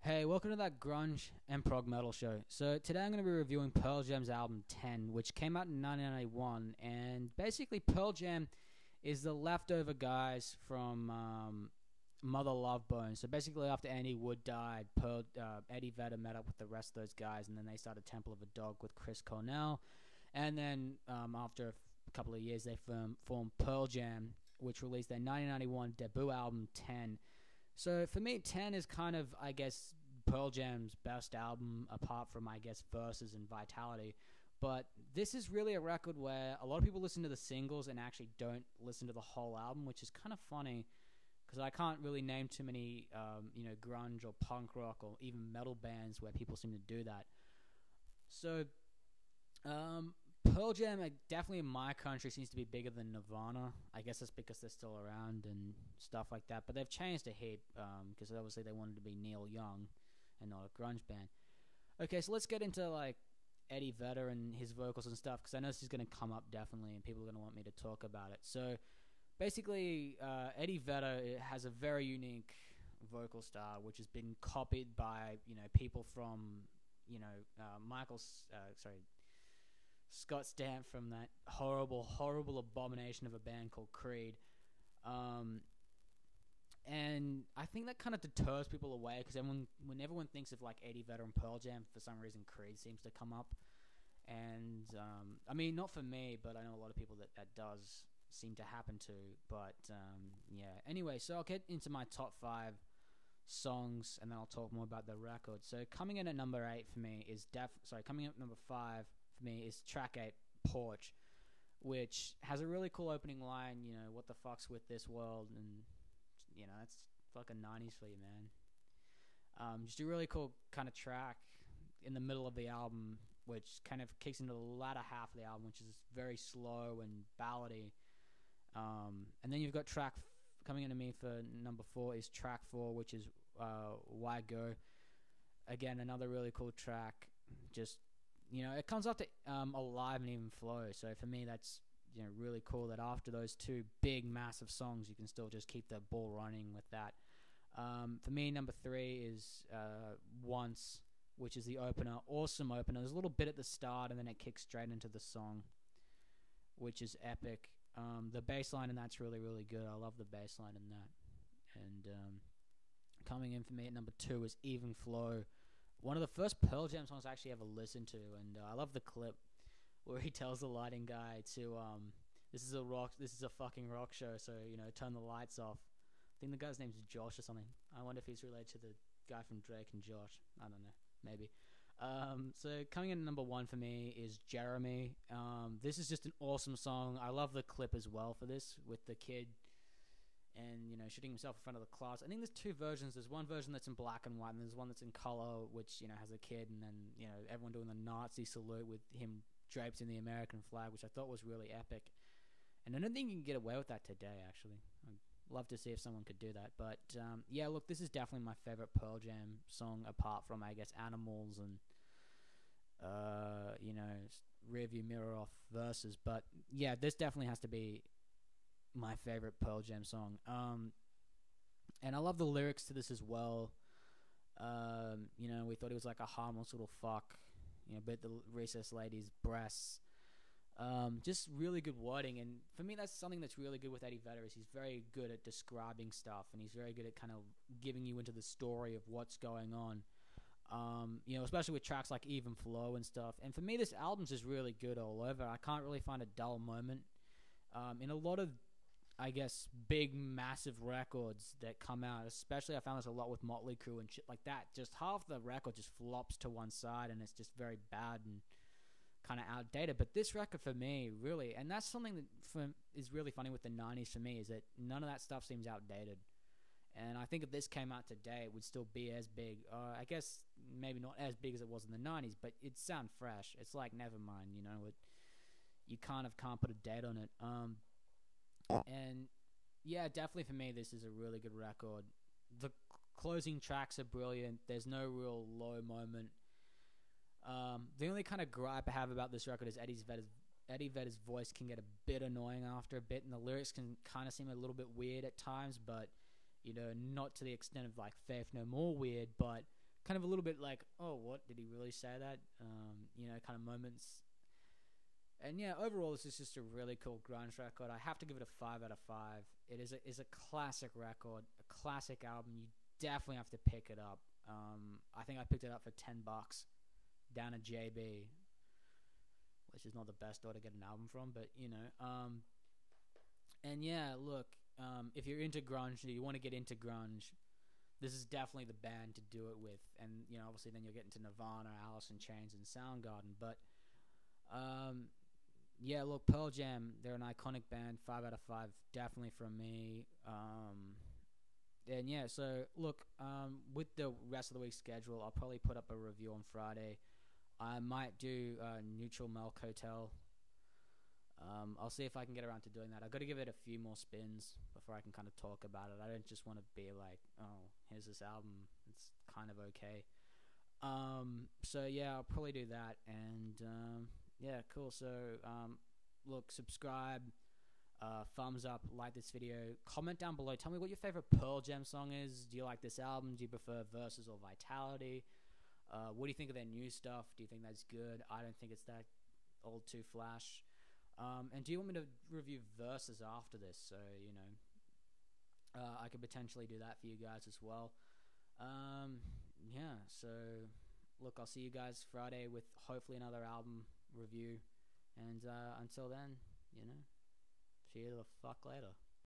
Hey, welcome to that grunge and prog metal show. So today I'm going to be reviewing Pearl Jam's album 10, which came out in 1991, and basically Pearl Jam is the leftover guys from Mother Love Bone. So basically, after Andy Wood died, Eddie Vedder met up with the rest of those guys, and then they started Temple of a Dog with Chris Cornell, and then after a couple of years, they formed Pearl Jam, which released their 1991 debut album 10. So for me, 10 is kind of, I guess, Pearl Jam's best album, apart from, I guess, Versus and Vitality. But this is really a record where a lot of people listen to the singles and actually don't listen to the whole album, which is kind of funny because I can't really name too many, grunge or punk rock or even metal bands where people seem to do that. So, Pearl Jam, definitely in my country, seems to be bigger than Nirvana. I guess that's because they're still around and stuff like that. But they've changed a heap because obviously they wanted to be Neil Young and not a grunge band. Okay, so let's get into like Eddie Vedder and his vocals and stuff because I know this is going to come up definitely, and people are going to want me to talk about it. So basically, Eddie Vedder has a very unique vocal style, which has been copied by people from Scott Stapp from that horrible abomination of a band called Creed. Um, and I think that kind of deters people away because when everyone thinks of like Eddie Vedder and Pearl Jam, for some reason Creed seems to come up. And I mean, not for me, but I know a lot of people that does seem to happen to. But yeah. Anyway, so I'll get into my top five songs, and then I'll talk more about the record. So coming in at number eight for me is coming up number five for me is track eight, Porch, which has a really cool opening line. What the fuck's with this world, and that's fucking 90s for you, man. Just a really cool kind of track in the middle of the album, which kind of kicks into the latter half of the album, which is very slow and ballady. And then you've got coming into me for number four is track four, which is Why Go. Again, another really cool track. Just it comes after Alive and Even Flow. So for me, that's really cool that after those two big massive songs, you can still just keep the ball running with that. For me, number three is Once, which is the opener. Awesome opener. There's a little bit at the start, and then it kicks straight into the song, which is epic. The bass line in that's really, really good. I love the bass line in that. And coming in for me at number two is Even Flow. One of the first Pearl Jam songs I actually ever listened to, and I love the clip where he tells the lighting guy to this is a fucking rock show, so turn the lights off. I think the guy's name's Josh or something. I wonder if he's related to the guy from Drake and Josh. I don't know, maybe. So coming in at number one for me is Jeremy. This is just an awesome song. I love the clip as well for this with the kid and shooting himself in front of the class. I think there's two versions. There's one version that's in black and white, and there's one that's in color, which has a kid, and then everyone doing the Nazi salute with him draped in the American flag, which I thought was really epic. And I don't think you can get away with that today. Actually, I'd love to see if someone could do that. But yeah, look, this is definitely my favorite Pearl Jam song, apart from I guess Animals and Rearview Mirror off Verses. But yeah, this definitely has to be my favorite Pearl Jam song. And I love the lyrics to this as well. We thought he was like a harmless little fuck. Bit the recess lady's breasts. Just really good wording, and for me that's something that's really good with Eddie Vedder is he's very good at describing stuff, and he's very good at kind of giving you into the story of what's going on. Especially with tracks like Even Flow and stuff. And for me, this album's just really good all over. I can't really find a dull moment. In a lot of, I guess, big, massive records that come out, especially I found this a lot with Motley Crue and shit like that, just half the record just flops to one side, and it's just very bad and kind of outdated. But this record for me, really, and that's something that is really funny with the 90s for me, is that none of that stuff seems outdated. And I think if this came out today, it would still be as big. I guess maybe not as big as it was in the 90s, but it'd sound fresh. It's like Nevermind, you kind of can't put a date on it. And yeah, definitely for me, this is a really good record. The closing tracks are brilliant. There's no real low moment. The only kind of gripe I have about this record is Eddie Vedder's voice can get a bit annoying after a bit, and the lyrics can kind of seem a little bit weird at times, but not to the extent of like Faith No More weird, but kind of a little bit like, oh, what did he really say that? Kind of moments. And yeah, overall, this is just a really cool grunge record. I have to give it a 5 out of 5. It is a classic record, a classic album. You definitely have to pick it up. I think I picked it up for $10 down at JB, which is not the best store to get an album from, but and yeah, look, if you're into grunge, you want to get into grunge, this is definitely the band to do it with. And obviously, then you'll get into Nirvana, Alice in Chains, and Soundgarden. But yeah, look, Pearl Jam, they're an iconic band. 5 out of 5, definitely from me. And yeah, so look, with the rest of the week's schedule, I'll probably put up a review on Friday. I might do Neutral Milk Hotel. I'll see if I can get around to doing that. I've got to give it a few more spins before I can kind of talk about it. I don't just want to be like, oh, here's this album. It's kind of okay. So yeah, I'll probably do that. And yeah, cool. So look, subscribe, thumbs up, like this video, comment down below. Tell me what your favorite Pearl Jam song is. Do you like this album? Do you prefer Versus or Vitality? What do you think of their new stuff? Do you think that's good? I don't think it's that old too flash. And do you want me to review Versus after this? So, I could potentially do that for you guys as well. Yeah, so look, I'll see you guys Friday with hopefully another album review. And until then, see you the fuck later.